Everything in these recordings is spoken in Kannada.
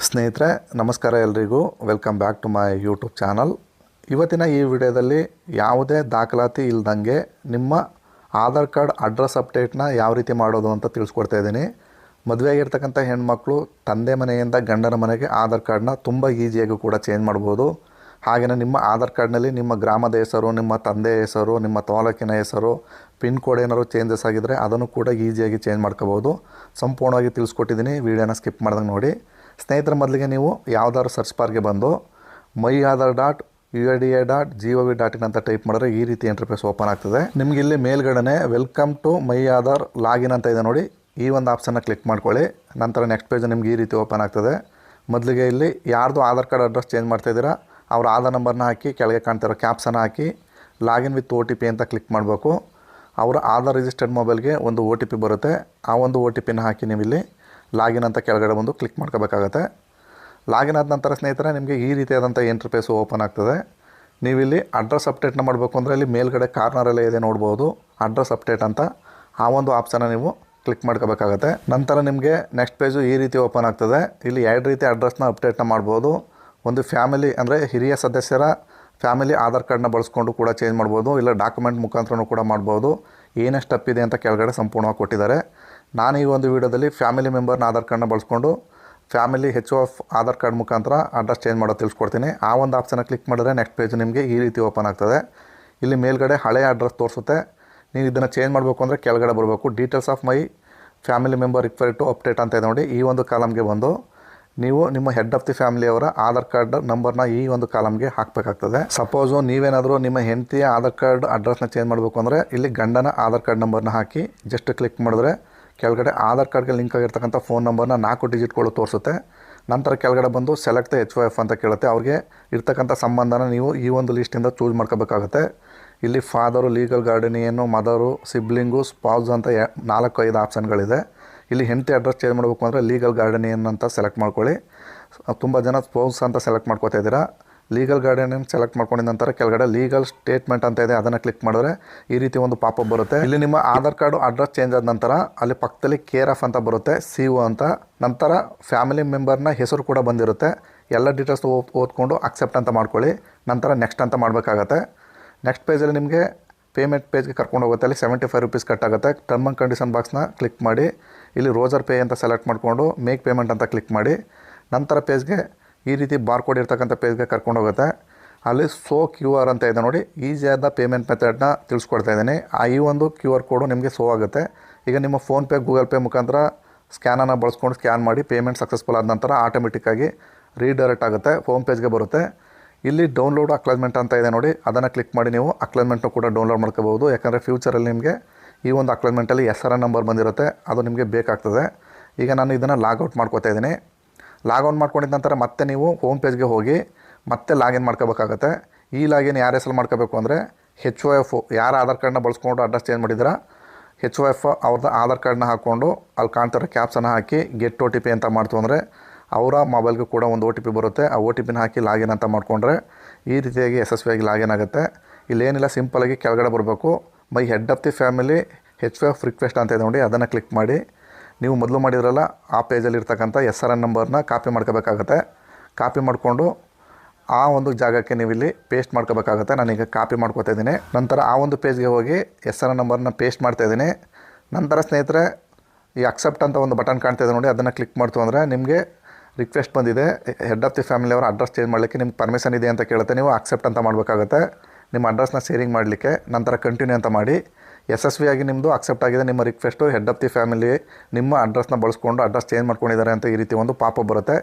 ಸ್ನೇಹಿತರೆ ನಮಸ್ಕಾರ ಎಲ್ರಿಗೂ welcome back to my YouTube channel. ಇವತ್ತಿನ ಈ ವಿಡಿಯೋದಲ್ಲಿ ಯಾವುದೇ ದಾಖಲಾತಿ ಇಲ್ದಂಗೆ ನಿಮ್ಮ ಆಧಾರ್ ಕಾರ್ಡ್ ಅಡ್ರೆಸ್ ಅಪ್ಡೇಟ್ನ ಯಾವ ರೀತಿ ಮಾಡೋದು ಅಂತ ತಿಳಿಸ್ಕೊಡ್ತಾ ಇದ್ದೀನಿ. ಮದುವೆಯಾಗಿರ್ತಕ್ಕಂಥ ಹೆಣ್ಮಕ್ಳು ತಂದೆ ಮನೆಯಿಂದ ಗಂಡನ ಮನೆಗೆ ಆಧಾರ್ ಕಾರ್ಡ್ನ ತುಂಬ ಈಸಿಯಾಗಿ ಕೂಡ ಚೇಂಜ್ ಮಾಡ್ಬೋದು. ಹಾಗೆಯೇ ನಿಮ್ಮ ಆಧಾರ್ ಕಾರ್ಡ್ನಲ್ಲಿ ನಿಮ್ಮ ಗ್ರಾಮದ ಹೆಸರು, ನಿಮ್ಮ ತಂದೆ ಹೆಸರು, ನಿಮ್ಮ ತಾಲೂಕಿನ ಹೆಸರು, ಪಿನ್ ಕೋಡ್ ಏನಾದ್ರು ಚೇಂಜಸ್ ಆಗಿದ್ದರೆ ಅದನ್ನು ಕೂಡ ಈಸಿಯಾಗಿ ಚೇಂಜ್ ಮಾಡ್ಕೋಬೋದು. ಸಂಪೂರ್ಣವಾಗಿ ತಿಳಿಸ್ಕೊಟ್ಟಿದ್ದೀನಿ, ವೀಡಿಯೋನ ಸ್ಕಿಪ್ ಮಾಡ್ದಂಗೆ ನೋಡಿ. ಸ್ನೇಹಿತರ ಮೊದಲಿಗೆ ನೀವು ಯಾವುದಾದ್ರು ಸರ್ಚ್ ಬಾರ್ಗೆ ಬಂದು myAadhar.UIDAI.gov.in ಅಂತ ಟೈಪ್ ಮಾಡಿದ್ರೆ ಈ ರೀತಿ ಇಂಟರ್ಫೇಸ್ ಓಪನ್ ಆಗ್ತದೆ. ನಿಮಗೆ ಇಲ್ಲಿ ಮೇಲ್ಗಡೆ welcome to my Aadhaar login ಅಂತ ಇದೆ ನೋಡಿ, ಈ ಒಂದು ಆಪ್ಷನ್ನ ಕ್ಲಿಕ್ ಮಾಡ್ಕೊಳ್ಳಿ. ನಂತರ ನೆಕ್ಸ್ಟ್ ಪೇಜ್ ನಿಮ್ಗೆ ಈ ರೀತಿ ಓಪನ್ ಆಗ್ತದೆ. ಮೊದಲಿಗೆ ಇಲ್ಲಿ ಯಾರ್ದು ಆಧಾರ್ ಕಾರ್ಡ್ ಅಡ್ರೆಸ್ ಚೇಂಜ್ ಮಾಡ್ತಾಯಿದ್ದೀರಾ ಅವ್ರ ಆಧಾರ್ ನಂಬರ್ನ ಹಾಕಿ ಕೆಳಗೆ ಕಾಣ್ತಿರೋ ಕ್ಯಾಪ್ಸನ್ನು ಹಾಕಿ ಲಾಗಿನ್ ವಿತ್ OTP ಅಂತ ಕ್ಲಿಕ್ ಮಾಡಬೇಕು. ಅವರ ಆಧಾರ್ ರಿಜಿಸ್ಟರ್ಡ್ ಮೊಬೈಲ್ಗೆ ಒಂದು OTP ಬರುತ್ತೆ. ಆ ಒಂದು OTPನ ಹಾಕಿ ನೀವು ಇಲ್ಲಿ ಲಾಗಿನ್ ಅಂತ ಕೆಳಗಡೆ ಬಂದು ಕ್ಲಿಕ್ ಮಾಡ್ಕೋಬೇಕಾಗತ್ತೆ. ಲಾಗಿನ್ ಆದ ನಂತರ ಸ್ನೇಹಿತರೆ ನಿಮಗೆ ಈ ರೀತಿಯಾದಂಥ ಇಂಟರ್ಫೇಸು ಓಪನ್ ಆಗ್ತದೆ. ನೀವಿಲ್ಲಿ ಅಡ್ರೆಸ್ ಅಪ್ಡೇಟ್ನ ಮಾಡಬೇಕು ಅಂದರೆ ಇಲ್ಲಿ ಮೇಲ್ಗಡೆ ಕಾರ್ನರಲ್ಲೇ ಇದೆ ನೋಡ್ಬೋದು, ಅಡ್ರೆಸ್ ಅಪ್ಡೇಟ್ ಅಂತ. ಆ ಒಂದು ಆಪ್ಷನ್ನ ನೀವು ಕ್ಲಿಕ್ ಮಾಡ್ಕೋಬೇಕಾಗತ್ತೆ. ನಂತರ ನಿಮಗೆ ನೆಕ್ಸ್ಟ್ ಪೇಜು ಈ ರೀತಿ ಓಪನ್ ಆಗ್ತದೆ. ಇಲ್ಲಿ ಎರಡು ರೀತಿ ಅಡ್ರೆಸ್ನ ಅಪ್ಡೇಟ್ನ ಮಾಡ್ಬೋದು. ಒಂದು ಫ್ಯಾಮಿಲಿ ಅಂದರೆ ಹಿರಿಯ ಸದಸ್ಯರ ಫ್ಯಾಮಿಲಿ ಆಧಾರ್ ಕಾರ್ಡ್ನ ಬಳಸ್ಕೊಂಡು ಕೂಡ ಚೇಂಜ್ ಮಾಡ್ಬೋದು, ಇಲ್ಲ ಡಾಕ್ಯುಮೆಂಟ್ ಮುಖಾಂತರನೂ ಕೂಡ ಮಾಡ್ಬೋದು. ಏನೇ ಸ್ಟೆಪ್ ಇದೆ ಅಂತ ಕೆಳಗಡೆ ಸಂಪೂರ್ಣವಾಗಿ ಕೊಟ್ಟಿದ್ದಾರೆ. ನಾನು ಈ ಒಂದು ವಿಡಿಯೋದಲ್ಲಿ ಫ್ಯಾಮಿಲಿ ಮೆಂಬರ್ನ ಆಧಾರ್ ಕಾರ್ಡ್ನ ಬಳಸ್ಕೊಂಡು ಫ್ಯಾಮಿಲಿ HOF ಆಧಾರ್ ಕಾರ್ಡ್ ಮುಖಾಂತರ ಅಡ್ರೆಸ್ ಚೇಂಜ್ ಮಾಡೋದು ತಿಳಿಸ್ಕೊಡ್ತೀನಿ. ಆ ಒಂದು ಆಪ್ಷನ್ನ ಕ್ಲಿಕ್ ಮಾಡಿದ್ರೆ ನೆಕ್ಸ್ಟ್ ಪೇಜ್ ನಿಮಗೆ ಈ ರೀತಿ ಓಪನ್ ಆಗ್ತದೆ. ಇಲ್ಲಿ ಮೇಲ್ಗಡೆ ಹಳೆಯ ಅಡ್ರೆಸ್ ತೋರಿಸುತ್ತೆ. ನೀವು ಇದನ್ನು ಚೇಂಜ್ ಮಾಡಬೇಕು ಅಂದರೆ ಕೆಳಗಡೆ ಬರಬೇಕು. Details of my family member require to update ಅಂತ ಇದೆ ನೋಡಿ, ಈ ಒಂದು ಕಾಲಮ್ಗೆ ಬಂದು ನೀವು ನಿಮ್ಮ ಹೆಡ್ ಆಫ್ ದಿ ಫ್ಯಾಮಿಲಿಯವರ ಆಧಾರ್ ಕಾರ್ಡ್ ನಂಬರ್ನ ಈ ಒಂದು ಕಾಲಮ್ಗೆ ಹಾಕಬೇಕಾಗ್ತದೆ. ಸಪೋಸು ನೀವೇನಾದರೂ ನಿಮ್ಮ ಹೆಂಡತಿಯ ಆಧಾರ್ ಕಾರ್ಡ್ ಅಡ್ರೆಸ್ನ ಚೇಂಜ್ ಮಾಡಬೇಕು ಅಂದರೆ ಇಲ್ಲಿ ಗಂಡನ ಆಧಾರ್ ಕಾರ್ಡ್ ನಂಬರ್ನ ಹಾಕಿ ಜಸ್ಟ್ ಕ್ಲಿಕ್ ಮಾಡಿದ್ರೆ ಕೆಳಗಡೆ ಆಧಾರ್ ಕಾರ್ಡ್ಗೆ ಲಿಂಕ್ ಆಗಿರ್ತಕ್ಕಂಥ ಫೋನ್ ನಂಬರ್ನ 4 ಡಿಜಿಟ್ಗಳು ತೋರಿಸುತ್ತೆ. ನಂತರ ಕೆಳಗಡೆ ಬಂದು ಸೆಲೆಕ್ಟ್ ದ HOF ಅಂತ ಕೇಳುತ್ತೆ. ಅವ್ರಿಗೆ ಇರ್ತಕ್ಕಂಥ ಸಂಬಂಧನ ನೀವು ಈ ಒಂದು ಲಿಸ್ಟಿಂದ ಚೂಸ್ ಮಾಡ್ಕೋಬೇಕಾಗುತ್ತೆ. ಇಲ್ಲಿ ಫಾದರು, ಲೀಗಲ್ ಗಾರ್ಡಿನಿಯನ್ನು, ಮದರು, ಸಿಬ್ಲಿಂಗು, ಸ್ಪೌಸ್ ಅಂತ 4-5 ಆಪ್ಷನ್ಗಳಿದೆ. ಇಲ್ಲಿ ಹೆಂಡತಿ ಅಡ್ರೆಸ್ ಚೇಂಜ್ ಮಾಡಬೇಕು ಅಂದರೆ ಲೀಗಲ್ ಗಾರ್ಡಿನಿಯನ್ ಅಂತ ಸೆಲೆಕ್ಟ್ ಮಾಡ್ಕೊಳ್ಳಿ. ತುಂಬ ಜನ ಸ್ಪೌಸ್ ಅಂತ ಸೆಲೆಕ್ಟ್ ಮಾಡ್ಕೋತಾ ಇದ್ದೀರಾ. ಲೀಗಲ್ ಗಾರ್ಡಿನಿಯನ್ ಸೆಲೆಕ್ಟ್ ಮಾಡ್ಕೊಂಡಿದ ನಂತರ ಕೆಳಗಡೆ ಲೀಗಲ್ ಸ್ಟೇಟ್ಮೆಂಟ್ ಅಂತ ಇದೆ, ಅದನ್ನು ಕ್ಲಿಕ್ ಮಾಡಿದ್ರೆ ಈ ರೀತಿ ಒಂದು ಪಾಪಪ್ ಬರುತ್ತೆ. ಇಲ್ಲಿ ನಿಮ್ಮ ಆಧಾರ್ ಕಾರ್ಡು ಅಡ್ರೆಸ್ ಚೇಂಜ್ ಆದ ನಂತರ ಅಲ್ಲಿ ಪಕ್ಕದಲ್ಲಿ ಕೇರ್ ಆಫ್ ಅಂತ ಬರುತ್ತೆ, CO ಅಂತ. ನಂತರ ಫ್ಯಾಮಿಲಿ ಮೆಂಬರ್ನ ಹೆಸರು ಕೂಡ ಬಂದಿರುತ್ತೆ. ಎಲ್ಲ ಡೀಟೇಲ್ಸ್ ಓದ್ಕೊಂಡು ಅಕ್ಸೆಪ್ಟ್ ಅಂತ ಮಾಡ್ಕೊಳ್ಳಿ. ನಂತರ ನೆಕ್ಸ್ಟ್ ಅಂತ ಮಾಡಬೇಕಾಗತ್ತೆ. ನೆಕ್ಸ್ಟ್ ಪೇಜಲ್ಲಿ ನಿಮಗೆ ಪೇಮೆಂಟ್ ಪೇಜ್ಗೆ ಕರ್ಕೊಂಡು ಹೋಗುತ್ತೆ. ಅಲ್ಲಿ 75 ರೂಪೀಸ್ ಕಟ್ ಆಗುತ್ತೆ. ಟರ್ಮ್ ಆ್ಯಂಡ್ ಕಂಡೀಷನ್ ಬಾಕ್ಸ್ನ ಕ್ಲಿಕ್ ಮಾಡಿ ಇಲ್ಲಿ ರೋಜರ್ ಪೇ ಅಂತ ಸೆಲೆಕ್ಟ್ ಮಾಡಿಕೊಂಡು ಮೇಕ್ ಪೇಮೆಂಟ್ ಅಂತ ಕ್ಲಿಕ್ ಮಾಡಿ ನಂತರ ಪೇಜ್ಗೆ ಈ ರೀತಿ ಬಾರ್ಕೋಡ್ ಇರ್ತಕ್ಕಂಥ ಪೇಜ್ಗೆ ಕರ್ಕೊಂಡು ಹೋಗುತ್ತೆ. ಅಲ್ಲಿ QR ಅಂತ ಇದೆ ನೋಡಿ, ಈಸಿಯಾದ ಪೇಮೆಂಟ್ ಮೆಥಡ್ನ ತಿಳಿಸ್ಕೊಡ್ತಾ ಇದ್ದೀನಿ. ಈ ಒಂದು QR ಕೋಡು ನಿಮಗೆ ಆಗುತ್ತೆ. ಈಗ ನಿಮ್ಮ ಫೋನ್ಪೇ, ಗೂಗಲ್ ಪೇ ಮುಖಾಂತರ ಸ್ಕ್ಯಾನನ್ನು ಬಳಸ್ಕೊಂಡು ಸ್ಕ್ಯಾನ್ ಮಾಡಿ ಪೇಮೆಂಟ್ ಸಕ್ಸಸ್ಫುಲ್ ಆದ ನಂತರ ಆಟೋಮೆಟಿಕ್ಕಾಗಿ ರೀಡೈರೆಕ್ಟ್ ಆಗುತ್ತೆ, ಹೋಮ್ ಪೇಜ್ಗೆ ಬರುತ್ತೆ. ಇಲ್ಲಿ ಡೌನ್ಲೋಡ್ ಅಕ್ಲಾಜ್ಮೆಂಟ್ ಅಂತ ಇದೆ ನೋಡಿ, ಅದನ್ನು ಕ್ಲಿಕ್ ಮಾಡಿ ನೀವು ಅಕ್ಲಾಜ್ಮೆಂಟ್ನು ಕೂಡ ಡೌನ್ಲೋಡ್ ಮಾಡ್ಕೋಬೋದು. ಯಾಕಂದರೆ ಫ್ಯೂಚರಲ್ಲಿ ನಿಮಗೆ ಈ ಒಂದು ಅಕ್ಲಾಜ್ಮೆಂಟಲ್ಲಿ SRN ನಂಬರ್ ಬಂದಿರುತ್ತೆ, ಅದು ನಿಮಗೆ ಬೇಕಾಗ್ತದೆ. ಈಗ ನಾನು ಇದನ್ನು ಲಾಗೌಟ್ ಮಾಡ್ಕೋತಾ ಇದ್ದೀನಿ. ಲಾಗೌಟ್ ಮಾಡ್ಕೊಂಡಿದ್ದ ನಂತರ ಮತ್ತೆ ನೀವು ಹೋಮ್ ಪೇಜ್ಗೆ ಹೋಗಿ ಮತ್ತೆ ಲಾಗಿನ್ ಮಾಡ್ಕೋಬೇಕಾಗತ್ತೆ. ಈ ಲಾಗಿನ್ ಯಾರ ಹೆಸರು ಮಾಡ್ಕೋಬೇಕು ಅಂದರೆ HOF ಯಾರ ಆಧಾರ್ ಕಾರ್ಡ್ನ ಬಳಸ್ಕೊಂಡು ಅಡ್ರೆಸ್ ಚೇಂಜ್ ಮಾಡಿದ್ರೆ HOF ಅವ್ರದ್ದು ಆಧಾರ್ ಕಾರ್ಡ್ನ ಹಾಕ್ಕೊಂಡು ಅಲ್ಲಿ ಕಾಣ್ತಿರೋ ಕ್ಯಾಪ್ಸನ್ನು ಹಾಕಿ ಗೆಟ್ OTP ಅಂತ ಮಾಡ್ತು ಅಂದರೆ ಅವರ ಮೊಬೈಲ್ಗೆ ಕೂಡ ಒಂದು OTP ಬರುತ್ತೆ. ಆ OTPನ ಹಾಕಿ ಲಾಗಿನ್ ಅಂತ ಮಾಡಿಕೊಂಡ್ರೆ ಈ ರೀತಿಯಾಗಿ ಯಶಸ್ವಿಯಾಗಿ ಲಾಗಿನ್ ಆಗುತ್ತೆ. ಇಲ್ಲೇನಿಲ್ಲ, ಸಿಂಪಲಾಗಿ ಕೆಳಗಡೆ ಬರಬೇಕು. My head of the family HOF request ಅಂತ ಇದೆ ನೋಡಿ, ಅದನ್ನು ಕ್ಲಿಕ್ ಮಾಡಿ ನೀವು ಮೊದಲು ಮಾಡಿದ್ರಲ್ಲ ಆ ಪೇಜಲ್ಲಿ ಇರ್ತಕ್ಕಂಥ SRN ನಂಬರ್ನ ಕಾಪಿ ಮಾಡ್ಕೋಬೇಕಾಗತ್ತೆ. ಕಾಪಿ ಮಾಡಿಕೊಂಡು ಆ ಒಂದು ಜಾಗಕ್ಕೆ ನೀವು ಇಲ್ಲಿ ಪೇಸ್ಟ್ ಮಾಡ್ಕೋಬೇಕಾಗತ್ತೆ. ನಾನೀಗ ಕಾಪಿ ಮಾಡ್ಕೋತಾ ಇದ್ದೀನಿ. ನಂತರ ಆ ಒಂದು ಪೇಜ್ಗೆ ಹೋಗಿ SRN ನಂಬರ್ನ ಪೇಸ್ಟ್ ಮಾಡ್ತಾಯಿದ್ದೀನಿ. ನಂತರ ಸ್ನೇಹಿತರೆ ಈ ಅಕ್ಸೆಪ್ಟ್ ಅಂತ ಒಂದು ಬಟನ್ ಕಾಣ್ತಾಯಿದೆ ನೋಡಿ, ಅದನ್ನು ಕ್ಲಿಕ್ ಮಾಡ್ತು ಅಂದರೆ ನಿಮಗೆ ರಿಕ್ವೆಸ್ಟ್ ಬಂದಿದೆ, ಹೆಡ್ ಆಫ್ ದಿ ಫ್ಯಾಮಿಲಿಯವರ ಅಡ್ರೆಸ್ ಚೇಂಜ್ ಮಾಡಲಿಕ್ಕೆ ನಿಮ್ಗೆ ಪರ್ಮಿಷನ್ ಇದೆ ಅಂತ ಕೇಳುತ್ತೆ. ನೀವು ಅಕ್ಸೆಪ್ಟ್ ಅಂತ ಮಾಡಬೇಕಾಗುತ್ತೆ ನಿಮ್ಮ ಅಡ್ರೆಸ್ನ ಶೇರಿಂಗ್ ಮಾಡಲಿಕ್ಕೆ. ನಂತರ ಕಂಟಿನ್ಯೂ ಅಂತ ಮಾಡಿ ಯಶಸ್ವಿಯಾಗಿ ನಿಮ್ಮದು ಅಕ್ಸೆಪ್ಟ್ ಆಗಿದೆ. ನಿಮ್ಮ request head of the family ನಿಮ್ಮ ಅಡ್ರೆಸ್ನ ಬಳಸ್ಕೊಂಡು ಅಡ್ರೆಸ್ ಚೇಂಜ್ ಮಾಡ್ಕೊಂಡಿದ್ದಾರೆ ಅಂತ ಈ ರೀತಿ ಒಂದು ಪಾಪಪ್ ಬರುತ್ತೆ.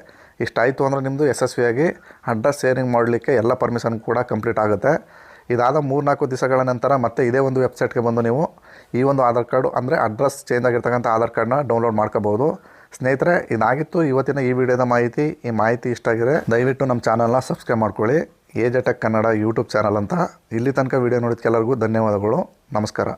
ಇಷ್ಟಾಯಿತು ಅಂದರೆ ನಿಮ್ಮದು ಯಶಸ್ವಿಯಾಗಿ ಅಡ್ರೆಸ್ ಶೇರಿಂಗ್ ಮಾಡಲಿಕ್ಕೆ ಎಲ್ಲ ಪರ್ಮಿಷನ್ ಕೂಡ ಕಂಪ್ಲೀಟ್ ಆಗುತ್ತೆ. ಇದಾದ 3-4 ದಿವಸಗಳ ನಂತರ ಮತ್ತೆ ಇದೇ ಒಂದು ವೆಬ್ಸೈಟ್ಗೆ ಬಂದು ನೀವು ಈ ಒಂದು ಆಧಾರ್ ಕಾರ್ಡು ಅಂದರೆ ಅಡ್ರೆಸ್ ಚೇಂಜ್ ಆಗಿರ್ತಕ್ಕಂಥ ಆಧಾರ್ ಕಾರ್ಡ್ನ ಡೌನ್ಲೋಡ್ ಮಾಡ್ಕೋಬೋದು. ಸ್ನೇಹಿತರೆ, ಇದಾಗಿತ್ತು ಇವತ್ತಿನ ಈ ವಿಡಿಯೋದ ಮಾಹಿತಿ. ಈ ಮಾಹಿತಿ ಇಷ್ಟ ಆಗಿದೆ ದಯವಿಟ್ಟು ನಮ್ಮ ಚಾನಲ್ನ ಸಬ್ಸ್ಕ್ರೈಬ್ ಮಾಡ್ಕೊಳ್ಳಿ. AJ Tech Kannada YouTube channel ಅಂತ. ಇಲ್ಲಿ ತನಕ ವಿಡಿಯೋ ನೋಡಿದ್ದಕ್ಕೆಲ್ಲರಿಗೂ ಧನ್ಯವಾದಗಳು. ನಮಸ್ಕಾರ.